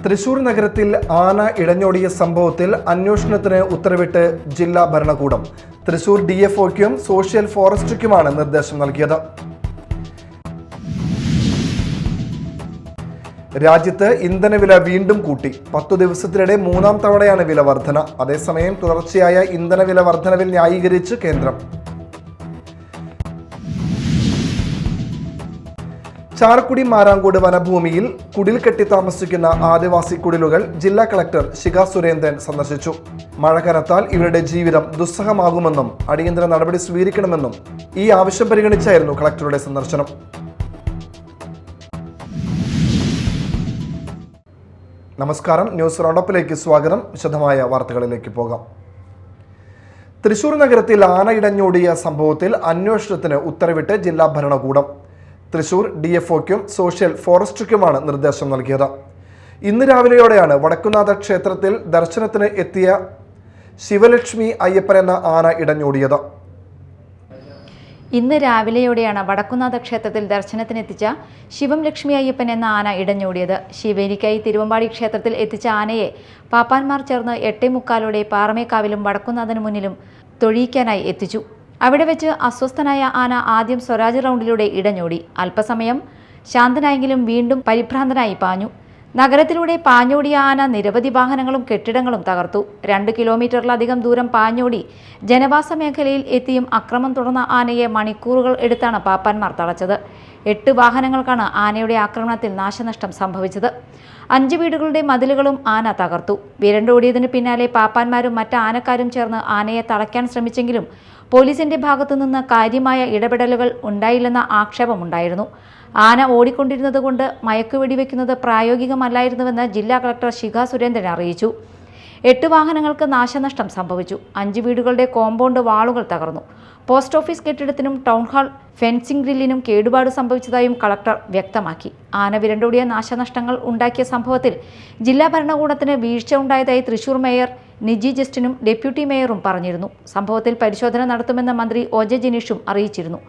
തൃശൂർ നഗരത്തിൽ ആന ഇടഞ്ഞോടിയ സംഭവത്തിൽ അന്വേഷണത്തിന് ഉത്തരവിട്ട് ജില്ലാ ഭരണകൂടം. തൃശൂർ DFOയ്ക്കും സോഷ്യൽ ഫോറസ്ട്രിക്കുമാണ് നിർദ്ദേശം നൽകിയത്. രാജ്യത്ത് ഇന്ധനവില വീണ്ടും കൂട്ടി. 10 ദിവസത്തിനിടെ 3ാം തവണയാണ് വില വർധന. അതേസമയം തുടർച്ചയായ ഇന്ധനവില വർധനവിൽ ന്യായീകരിച്ച് കേന്ദ്രം. ചാലക്കുടി മാരാങ്കോട് വനഭൂമിയിൽ കുടിൽ കെട്ടി താമസിക്കുന്ന ആദിവാസി കുടിലുകൾ ജില്ലാ കളക്ടർ ശിഖ സുരേന്ദ്രൻ സന്ദർശിച്ചു. മഴ കനത്താൽ ഇവരുടെ ജീവിതം ദുസ്സഹമാകുമെന്നും അടിയന്തര നടപടി സ്വീകരിക്കണമെന്നും ഈ ആവശ്യം പരിഗണിച്ചായിരുന്നു കളക്ടറുടെ സന്ദർശനം. നമസ്കാരം, ന്യൂസ് റൗണ്ടപ്പിലേക്ക് സ്വാഗതം. വിശദമായ വാർത്തകളിലേക്ക് പോകാം. തൃശൂർ നഗരത്തിൽ ആന ഇടഞ്ഞോടിയ സംഭവത്തിൽ അന്വേഷണത്തിന് ഉത്തരവിട്ട് ജില്ലാ ഭരണകൂടം. തൃശൂർ DFOയ്ക്കും സോഷ്യൽ ഫോറസ്ട്രിക്കുമാണ് നിർദ്ദേശം നൽകിയത്. ഇന്ന് രാവിലെയോടെയാണ് വടക്കുംനാഥ ക്ഷേത്രത്തിൽ ദർശനത്തിന് എത്തിയ ശിവലക്ഷ്മി അയ്യപ്പൻ എന്ന ആന ഇടഞ്ഞോടിയത്. ഇന്ന് രാവിലെയോടെയാണ് വടക്കുംനാഥ ക്ഷേത്രത്തിൽ ദർശനത്തിനെത്തിച്ച ശിവം ലക്ഷ്മി അയ്യപ്പൻ എന്ന ആന ഇടഞ്ഞോടിയത്. ശിവേരിക്കായി തിരുവമ്പാടി ക്ഷേത്രത്തിൽ എത്തിച്ച ആനയെ പാപ്പാന്മാർ ചേർന്ന് 8:45 പാറമേക്കാവിലും വടക്കുംനാഥന് മുന്നിലും തൊഴിയിക്കാനായി എത്തിച്ചു. അവിടെ വെച്ച് അസ്വസ്ഥനായ ആന ആദ്യം സ്വരാജ് റൗണ്ടിലൂടെ ഇടഞ്ഞോടി. അല്പസമയം ശാന്തനായെങ്കിലും വീണ്ടും പരിഭ്രാന്തനായി പാഞ്ഞു. നഗരത്തിലൂടെ പാഞ്ഞോടിയ ആന നിരവധി വാഹനങ്ങളും കെട്ടിടങ്ങളും തകർത്തു. 2 കിലോമീറ്ററിലധികം ദൂരം പാഞ്ഞോടി ജനവാസ മേഖലയിൽ എത്തിയും അക്രമം തുടർന്ന ആനയെ മണിക്കൂറുകൾ എടുത്താണ് പാപ്പാന്മാർ തളച്ചത്. 8 വാഹനങ്ങൾക്കാണ് ആനയുടെ ആക്രമണത്തിൽ നാശനഷ്ടം സംഭവിച്ചത്. 5 വീടുകളുടെ മതിലുകളും ആന തകർത്തു. വിരണ്ടോടിയതിനു പിന്നാലെ പാപ്പാന്മാരും മറ്റ് ആനക്കാരും ചേർന്ന് ആനയെ തളയ്ക്കാൻ ശ്രമിച്ചെങ്കിലും പോലീസിന്റെ ഭാഗത്തുനിന്ന് കാര്യമായ ഇടപെടലുകൾ ഉണ്ടായില്ലെന്ന ആക്ഷേപമുണ്ടായിരുന്നു. ആന ഓടിക്കൊണ്ടിരുന്നതുകൊണ്ട് മയക്കുവെടിവെക്കുന്നത് പ്രായോഗികമല്ലായിരുന്നുവെന്ന് ജില്ലാ കളക്ടർ ശിഖ സുരേന്ദ്രൻ അറിയിച്ചു. 8 വാഹനങ്ങൾക്ക് നാശനഷ്ടം സംഭവിച്ചു. 5 വീടുകളുടെ കോമ്പൗണ്ട് വാളുകൾ തകർന്നു. പോസ്റ്റ് ഓഫീസ് കെട്ടിടത്തിനും ടൗൺഹാൾ ഫെൻസിംഗ് ഗ്രില്ലിനും കേടുപാട് സംഭവിച്ചതായും കളക്ടർ വ്യക്തമാക്കി. ആന വിരണ്ടോടിയ നാശനഷ്ടങ്ങൾ ഉണ്ടാക്കിയ സംഭവത്തിൽ ജില്ലാ ഭരണകൂടത്തിന് വീഴ്ച ഉണ്ടായതായി തൃശൂർ മേയർ നിജി ജസ്റ്റിനും ഡെപ്യൂട്ടി മേയറും പറഞ്ഞിരുന്നു. സംഭവത്തിൽ പരിശോധന നടത്തുമെന്ന് മന്ത്രി OJ ജിനീഷും അറിയിച്ചിരുന്നു.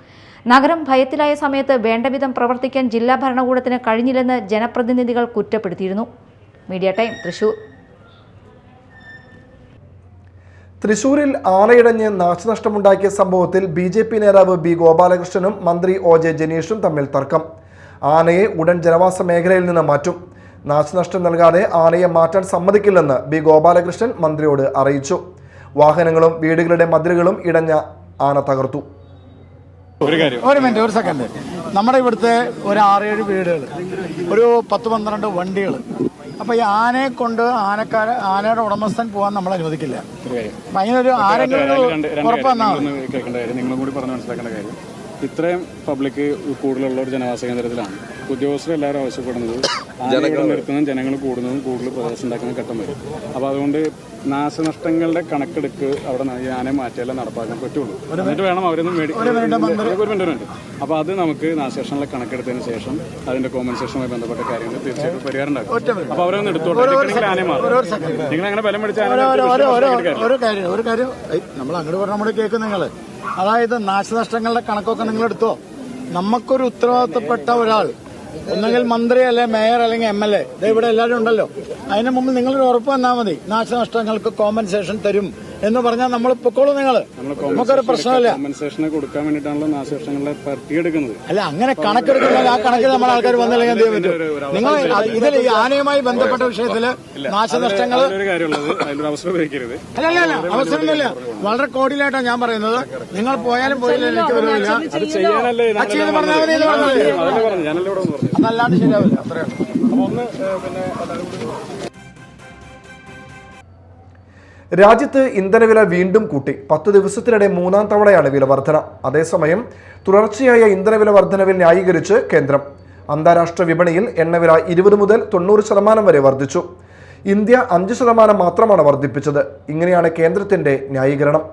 നഗരം ഭയത്തിലായ സമയത്ത് വേണ്ടവിധം പ്രവർത്തിക്കാൻ ജില്ലാ ഭരണകൂടത്തിന് കഴിഞ്ഞില്ലെന്ന് ജനപ്രതിനിധികൾ കുറ്റപ്പെടുത്തിയിരുന്നു. Media time, Thrissur. തൃശൂരിൽ ആനയിടഞ്ഞ് നാശനഷ്ടമുണ്ടാക്കിയ സംഭവത്തിൽ BJP നേതാവ് B ഗോപാലകൃഷ്ണനും മന്ത്രി OJ ജിനീഷും തമ്മിൽ തർക്കം. ആനയെ ഉടൻ ജനവാസ മേഖലയിൽ നിന്ന് മാറ്റും. നാശനഷ്ടം നൽകാതെ ആനയെ മാറ്റാൻ സമ്മതിക്കില്ലെന്ന് B ഗോപാലകൃഷ്ണൻ മന്ത്രിയോട് അറിയിച്ചു. വാഹനങ്ങളും വീടുകളുടെ മതിലുകളും ഇടഞ്ഞ ആന തകർത്തു. ഒരു സെക്കൻഡ്. നമ്മുടെ ഇവിടുത്തെ ഒരു 6-7 വീടുകൾ, ഒരു 10-12 വണ്ടികൾ. അപ്പൊ ഈ ആനയെ കൊണ്ട് ആനയുടെ ഉടമസ്ഥൻ പോകാൻ നമ്മൾ അനുവദിക്കില്ല. അപ്പൊ അതിനൊരു ആരെങ്കിലും ഉറപ്പാന്നാണ് നിങ്ങളും കൂടി പറഞ്ഞ് മനസ്സിലാക്കേണ്ട കാര്യം. ഇത്രയും പബ്ലിക് കൂടുതലുള്ള ഒരു ജനവാസ കേന്ദ്രത്തിലാണ് ഉദ്യോഗസ്ഥരെല്ലാവരും ആവശ്യപ്പെടുന്നത് ആനകൾ നിർത്തുന്നതും ജനങ്ങൾ കൂടുന്നതും കൂടുതൽ പ്രദേശം ഉണ്ടാക്കുന്ന ഘട്ടം വരും. അപ്പോൾ അതുകൊണ്ട് നാശനഷ്ടങ്ങളുടെ കണക്കെടുക്ക് അവിടെ ആനയെ മാറ്റിയെല്ലാം നടപ്പാക്കാൻ പറ്റുള്ളൂ. എന്നിട്ട് വേണം അവരൊന്നും മേടിക്കുന്നുണ്ട്. അപ്പോൾ അത് നമുക്ക് നാശനഷ്ടങ്ങളുടെ കണക്കെടുത്തതിന് ശേഷം അതിന്റെ കോമ്പൻസേഷനുമായി ബന്ധപ്പെട്ട കാര്യങ്ങൾ തീർച്ചയായിട്ടും പരിഹാരം ഉണ്ടാക്കും. അപ്പോൾ അവരൊന്നും എടുത്തോട്ടെ. ആനയെ മാറും. നിങ്ങൾ അങ്ങനെ ബലം പിടിച്ച ഒരു കാര്യം നമ്മൾ അങ്ങോട്ട് പറഞ്ഞ നമ്മൾ കേൾക്കും. നിങ്ങൾ അതായത് നാശനഷ്ടങ്ങളുടെ കണക്കൊക്കെ നിങ്ങൾ എടുത്തോ. നമുക്കൊരു ഉത്തരവാദിത്തപ്പെട്ട ഒരാൾ, ഒന്നെങ്കിൽ മന്ത്രി അല്ലെ മേയർ അല്ലെങ്കിൽ MLA, ഇവിടെ എല്ലാവരും ഉണ്ടല്ലോ. അതിന് മുമ്പ് നിങ്ങളൊരു ഉറപ്പ് തന്നാൽ മതി, നാശനഷ്ടങ്ങൾക്ക് കോമ്പൻസേഷൻ തരും എന്ന് പറഞ്ഞാൽ നമ്മൾ പൊക്കോളൂ. നമുക്കൊരു പ്രശ്നമില്ല. കോമ്പൻസേഷനെ കൊടുക്കാൻ വേണ്ടിയിട്ടാണല്ലോ നാശനഷ്ടങ്ങളെ പറ്റിയെടുക്കുന്നത്. അല്ല, അങ്ങനെ കണക്കെടുക്കുന്നത് ആ കണക്കിൽ നമ്മുടെ ആൾക്കാർ വന്നില്ലെങ്കിൽ എന്ത് ചെയ്യാൻ പറ്റും? നിങ്ങൾ ഇതിൽ ഈ ആനയുമായി ബന്ധപ്പെട്ട വിഷയത്തില് നാശനഷ്ടങ്ങൾ അല്ല അവസരമില്ല. വളരെ കോടിയിലായിട്ടാണ് ഞാൻ പറയുന്നത്. നിങ്ങൾ പോയാലും പോയില്ല എനിക്ക് വരുന്നില്ല. പറഞ്ഞാൽ മതി. അതല്ലാണ്ട് ശരിയാവില്ല. അത്രയാണ്. രാജ്യത്ത് ഇന്ധനവില വീണ്ടും കൂട്ടി. 10 ദിവസത്തിനിടെ 3ാം തവണയാണ് വില വർധന. അതേസമയം തുടർച്ചയായ ഇന്ധനവില വർധനവിൽ ന്യായീകരിച്ച് കേന്ദ്രം. അന്താരാഷ്ട്ര വിപണിയിൽ എണ്ണവില 20 മുതൽ 90% വരെ വർദ്ധിച്ചു. ഇന്ത്യ 5% മാത്രമാണ് വർദ്ധിപ്പിച്ചത്. ഇങ്ങനെയാണ് കേന്ദ്രത്തിന്റെ ന്യായീകരണം.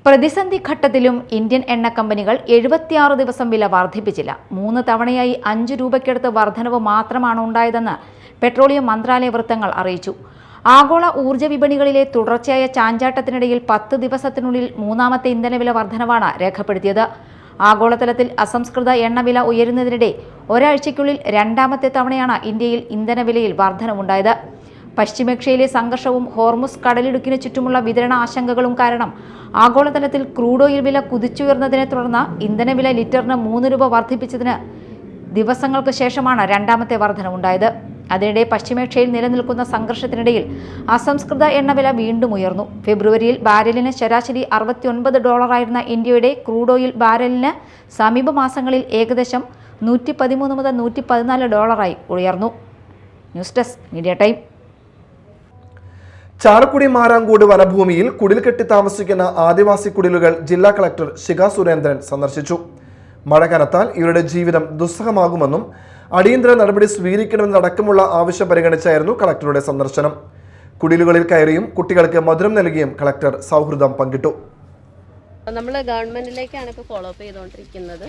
പ്രതിസന്ധി ഘട്ടത്തിലും ഇന്ത്യൻ എണ്ണ കമ്പനികൾ 76 ദിവസം വില വർദ്ധിപ്പിച്ചില്ല. 3 തവണയായി 5 രൂപയ്ക്കടുത്ത് വർധനവ് മാത്രമാണ് ഉണ്ടായതെന്ന് പെട്രോളിയം മന്ത്രാലയ വൃത്തങ്ങൾ അറിയിച്ചു. ആഗോള ഊർജ്ജ വിപണികളിലെ തുടർച്ചയായ ചാഞ്ചാട്ടത്തിനിടയിൽ 10 ദിവസത്തിനുള്ളിൽ 3ാമത്തെ ഇന്ധനവില വർധനവാണ് രേഖപ്പെടുത്തിയത്. ആഗോളതലത്തിൽ അസംസ്കൃത എണ്ണവില ഉയരുന്നതിനിടെ ഒരാഴ്ചയ്ക്കുള്ളിൽ രണ്ടാമത്തെ തവണയാണ് ഇന്ത്യയിൽ ഇന്ധനവിലയിൽ വർധനവുണ്ടായത്. പശ്ചിമേഷ്യയിലെ സംഘർഷവും ഹോർമുസ് കടലിടുക്കിന് ചുറ്റുമുള്ള വിതരണ ആശങ്കകളും കാരണം ആഗോളതലത്തിൽ ക്രൂഡ് ഓയിൽ വില കുതിച്ചുയർന്നതിനെ തുടർന്ന് ഇന്ധനവില ലിറ്ററിന് 3 രൂപ വർദ്ധിപ്പിച്ചതിന് ദിവസങ്ങൾക്ക് ശേഷമാണ് രണ്ടാമത്തെ വർധനവുണ്ടായത്. അതിനിടെ പശ്ചിമേഷ്യയിൽ നിലനിൽക്കുന്ന സംഘർഷത്തിനിടയിൽ അസംസ്കൃത എണ്ണവില വീണ്ടും ഉയർന്നു. ഫെബ്രുവരിയിൽ ബാരലിന് ശരാശരി $69 ഇന്ത്യയുടെ ക്രൂഡ് ഓയിൽ ബാരലിന് സമീപ മാസങ്ങളിൽ ഏകദേശം $113 മുതൽ $114 ഉയർന്നു. News desk media time. Chalakudy Marangode വനഭൂമിയിൽ കുടിൽ കെട്ടി താമസിക്കുന്ന ആദിവാസി കുടിലുകൾ ജില്ലാ കളക്ടർ ശിഖ സുരേന്ദ്രൻ സന്ദർശിച്ചു. മഴ കനത്താൽ ഇവരുടെ ജീവിതം ദുസ്സഹമാകുമെന്നും അടിയന്തര നടപടി സ്വീകരിക്കണമെന്നടക്കമുള്ള ആവശ്യം പരിഗണിച്ചായിരുന്നു കളക്ടറുടെ സന്ദർശനം. കുടിലുകളിൽ കയറിയും കുട്ടികൾക്ക് മധുരം നൽകിയും കളക്ടർ സൗഹൃദം പങ്കിട്ടു. നമ്മൾ ഗവൺമെന്റിലേക്കാണ് ഇപ്പോൾ ഫോളോ അപ്പ് ചെയ്തുകൊണ്ടിരിക്കുന്നത്.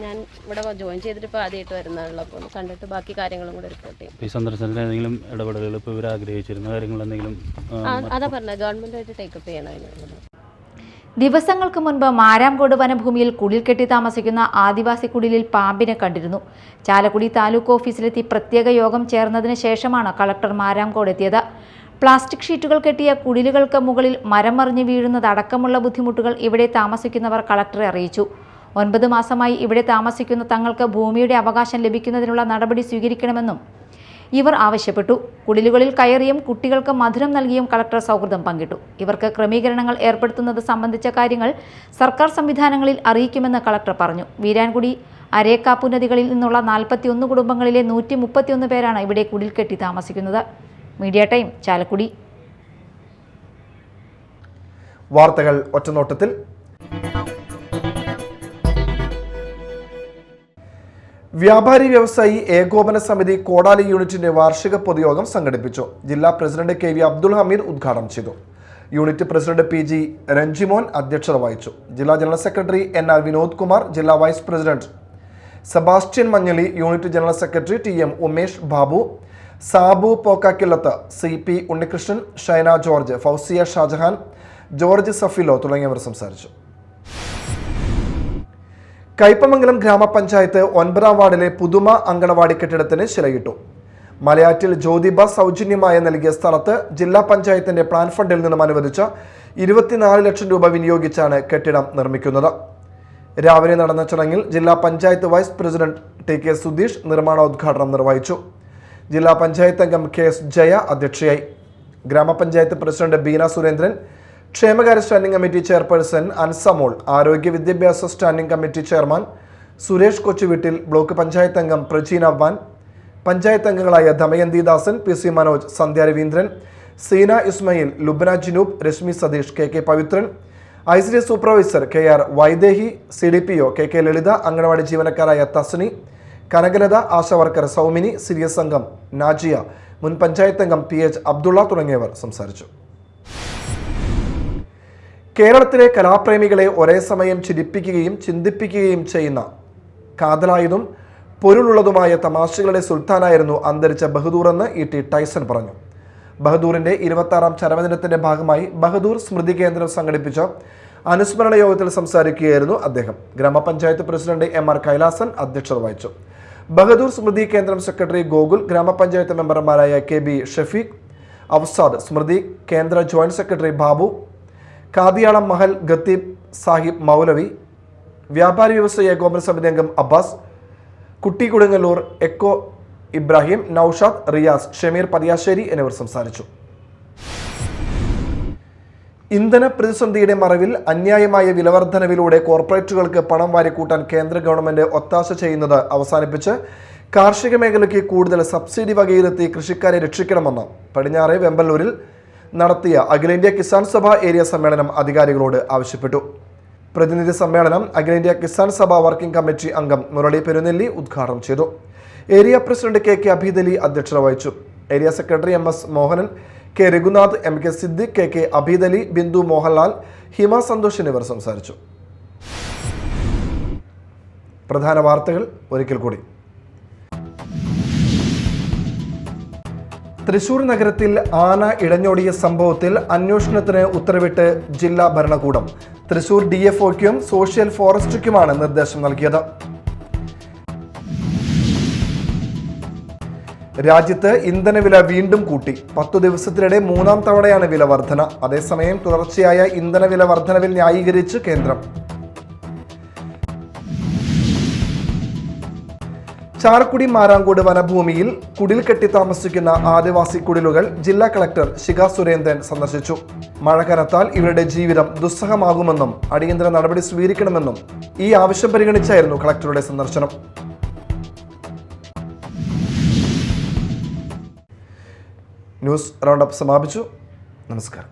ഞാൻ ഇവിടെ ജോയിൻ ചെയ്തിട്ട് ഇപ്പോൾ ആദ്യമായിട്ട് വരുന്നതാണല്ലോ. അപ്പോൾ കണ്ടിട്ട് ബാക്കി കാര്യങ്ങളും കൂടെ റിപ്പോർട്ട് ചെയ്യും. ഈ സന്ദർശനത്തിൽ ഏതെങ്കിലും ഇടപെടലുകൾ ഇപ്പോൾ ഇവർ ആഗ്രഹിച്ചിരുന്ന കാര്യങ്ങൾ എന്തെങ്കിലും അതാ പറഞ്ഞത്, ഗവൺമെന്റായിട്ട് ടേക്കപ്പ് ചെയ്യണം. ദിവസങ്ങൾക്ക് മുൻപ് മാരാംകോട് വനഭൂമിയിൽ കുടിൽ കെട്ടി താമസിക്കുന്ന ആദിവാസി കുടിലിൽ പാമ്പിനെ കണ്ടിരുന്നു. ചാലക്കുടി താലൂക്ക് ഓഫീസിലെത്തി പ്രത്യേക യോഗം ചേർന്നതിന് ശേഷമാണ് കളക്ടർ മാരാംകോട് എത്തിയത്. പ്ലാസ്റ്റിക് ഷീറ്റുകൾ കെട്ടിയ കുടിലുകൾക്ക് മുകളിൽ മരം മറിഞ്ഞു വീഴുന്നതടക്കമുള്ള ബുദ്ധിമുട്ടുകൾ ഇവിടെ താമസിക്കുന്നവർ കളക്ടറെ അറിയിച്ചു. 9 മാസമായി ഇവിടെ താമസിക്കുന്ന തങ്ങൾക്ക് ഭൂമിയുടെ അവകാശം ലഭിക്കുന്നതിനുള്ള നടപടി സ്വീകരിക്കണമെന്നും ഇവർ ആവശ്യപ്പെട്ടു. കുടിലുകളിൽ കയറിയും കുട്ടികൾക്ക് മധുരം നൽകിയും കളക്ടർ സൗഹൃദം പങ്കിട്ടു. ഇവർക്ക് ക്രമീകരണങ്ങൾ ഏർപ്പെടുത്തുന്നത് സംബന്ധിച്ച കാര്യങ്ങൾ സർക്കാർ സംവിധാനങ്ങളിൽ അറിയിക്കുമെന്ന് കളക്ടർ പറഞ്ഞു. വീരാൻകുടി, അരേക്കാപ്പു നദികളിൽ നിന്നുള്ള 41 കുടുംബങ്ങളിലെ 131 പേരാണ് ഇവിടെ കുടിൽ കെട്ടി താമസിക്കുന്നത്. Media time, Chalakudy. വാർത്തകൾ ഒറ്റനോട്ടത്തിൽ. വ്യാപാരി വ്യവസായി ഏകോപന സമിതി കോടാലി യൂണിറ്റിന്റെ വാർഷിക പൊതുയോഗം സംഘടിപ്പിച്ചു. ജില്ലാ പ്രസിഡന്റ് KV അബ്ദുൽ ഹമീദ് ഉദ്ഘാടനം ചെയ്തു. യൂണിറ്റ് പ്രസിഡന്റ് PG രഞ്ജിമോൻ അധ്യക്ഷത വഹിച്ചു. ജില്ലാ general secretary NR Vinod Kumar, ജില്ലാ vice president Sebastian Manjali, unit general secretary TM Umesh Babu, Sabu Pokkakillath, CP Unnikrishnan, Shaina George, Fousiya Shajahan, George Safilo തുടങ്ങിയവർ സംസാരിച്ചു. കയ്പമംഗലം ഗ്രാമപഞ്ചായത്ത് 9ാം വാർഡിലെ പുതുമ അങ്കണവാടി കെട്ടിടത്തിന് ശിലയിട്ടു. മലയാറ്റിൽ ജ്യോതിബ സൗജന്യമായി നൽകിയ സ്ഥലത്ത് ജില്ലാ പഞ്ചായത്തിന്റെ പ്ലാൻ ഫണ്ടിൽ നിന്നും അനുവദിച്ച 24 ലക്ഷം രൂപ വിനിയോഗിച്ചാണ് കെട്ടിടം നിർമ്മിക്കുന്നത്. രാവിലെ നടന്ന ചടങ്ങിൽ ജില്ലാ panchayat vice president TK Sudheesh നിർമ്മാണോദ്ഘാടനം നിർവഹിച്ചു. ജില്ലാ പഞ്ചായത്ത് അംഗം KS ജയ അധ്യക്ഷയായി. ഗ്രാമപഞ്ചായത്ത് പ്രസിഡന്റ് ബീന സുരേന്ദ്രൻ, ക്ഷേമകാര്യ സ്റ്റാൻഡിംഗ് കമ്മിറ്റി ചെയർപേഴ്സൺ അൻസമോൾ, ആരോഗ്യ വിദ്യാഭ്യാസ standing committee chairman Suresh Kochuveettil, block panchayat അംഗം പ്രജീന വാൻ, പഞ്ചായത്ത് അംഗങ്ങളായ Damayanti Dasan, PC Manoj, Sandhya Raveendran, Seena Ismail, Lubna Jinoob, Rashmi Satheesh, KK Pavithran, ICD supervisor KR Vaidehi, CDPO KK Lalitha, anganwadi ജീവനക്കാരായ തസ്നി, കനകലത, ആശാവർക്കർ സൗമിനി, CDS അംഗം നാജിയ, മുൻ പഞ്ചായത്ത് അംഗം PH അബ്ദുള്ള തുടങ്ങിയവർ സംസാരിച്ചു. കേരളത്തിലെ കലാപ്രേമികളെ ഒരേ സമയം ചിരിപ്പിക്കുകയും ചിന്തിപ്പിക്കുകയും ചെയ്യുന്ന കാതലായതും പൊരുളുള്ളതുമായ തമാശകളുടെ സുൽത്താനായിരുന്നു അന്തരിച്ച ബഹദൂർ എന്ന് E.T. ടൈസൺ പറഞ്ഞു. ബഹദൂറിന്റെ 26ാം ചരമദിനത്തിന്റെ ഭാഗമായി ബഹദൂർ സ്മൃതി കേന്ദ്രം സംഘടിപ്പിച്ച അനുസ്മരണ യോഗത്തിൽ സംസാരിക്കുകയായിരുന്നു അദ്ദേഹം. ഗ്രാമപഞ്ചായത്ത് പ്രസിഡന്റ് MR കൈലാസൻ അധ്യക്ഷത വഹിച്ചു. ബഹദൂർ സ്മൃതി കേന്ദ്രം സെക്രട്ടറി ഗോകുൽ, ഗ്രാമപഞ്ചായത്ത് മെമ്പർമാരായ KB ഷഫീഖ്, അവസാദ്, സ്മൃതി കേന്ദ്ര ജോയിന്റ് സെക്രട്ടറി ബാബു, കാദിയാളം മഹൽ ഖത്തീബ് സാഹിബ് മൗലവി, വ്യാപാരി വ്യവസായി ഏകോപന സമിതി അംഗം അബ്ബാസ്, കുട്ടി കൊടുങ്ങല്ലൂർ, എക്കോ ഇബ്രാഹിം, നൌഷാദ്, റിയാസ്, ഷമീർ പതിയാശ്ശേരി എന്നിവർ സംസാരിച്ചു. ഇന്ധന പ്രതിസന്ധിയുടെ മറവിൽ അന്യായമായ വിലവർദ്ധനവിലൂടെ കോർപ്പറേറ്റുകൾക്ക് പണം വാരിക്കൂട്ടാൻ കേന്ദ്ര ഗവൺമെന്റ് ഒത്താശ ചെയ്യുന്നത് അവസാനിപ്പിച്ച് കാർഷിക മേഖലയ്ക്ക് കൂടുതൽ സബ്സിഡി വകയിരുത്തി കൃഷിക്കാരെ രക്ഷിക്കണമെന്ന് പടിഞ്ഞാറെ വെമ്പല്ലൂരിൽ നടത്തിയ അഖിലേന്ത്യാ കിസാൻ സഭ ഏരിയ സമ്മേളനം അധികാരികളോട് ആവശ്യപ്പെട്ടു. പ്രതിനിധി സമ്മേളനം അഖിലേന്ത്യാ കിസാൻ സഭ വർക്കിംഗ് കമ്മിറ്റി അംഗം മുരളി പെരുന്നെല്ലി ഉദ്ഘാടനം ചെയ്തു. ഏരിയ പ്രസിഡന്റ് KK അബീദലി അധ്യക്ഷത വഹിച്ചു. Area secretary MS Mohanan, K Raghunath, MK Siddique, KK Abeedali, Bindu Mohanlal, Hima Santhosh എന്നിവർ സംസാരിച്ചു. പ്രധാന വാർത്തകൾ ഒരിക്കൽ കൂടി. തൃശൂർ നഗരത്തിൽ ആന ഇടഞ്ഞോടിയ സംഭവത്തിൽ അന്വേഷണത്തിന് ഉത്തരവിട്ട് ജില്ലാ ഭരണകൂടം. തൃശൂർ DFOയ്ക്കും സോഷ്യൽ ഫോറസ്ട്രിക്കുമാണ് നിർദ്ദേശം നൽകിയത്. രാജ്യത്ത് ഇന്ധനവില വീണ്ടും കൂട്ടി. 10 ദിവസത്തിനിടെ 3ാം തവണയാണ് വില വർധന. അതേസമയം തുടർച്ചയായ ഇന്ധനവില വർധനവിൽ ന്യായീകരിച്ച് കേന്ദ്രം. ചാലക്കുടി മാരാങ്കോട് വനഭൂമിയിൽ കുടിൽ കെട്ടി താമസിക്കുന്ന ആദിവാസി കുടിലുകൾ ജില്ലാ കളക്ടർ ശിഖ സുരേന്ദ്രൻ സന്ദർശിച്ചു. മഴ കനത്താൽ ഇവരുടെ ജീവിതം ദുസ്സഹമാകുമെന്നും അടിയന്തര നടപടി സ്വീകരിക്കണമെന്നും ഈ ആവശ്യം പരിഗണിച്ചായിരുന്നു കളക്ടറുടെ സന്ദർശനം. ന്യൂസ് റൗണ്ടപ്പ് സമാപിച്ചു. നമസ്കാരം.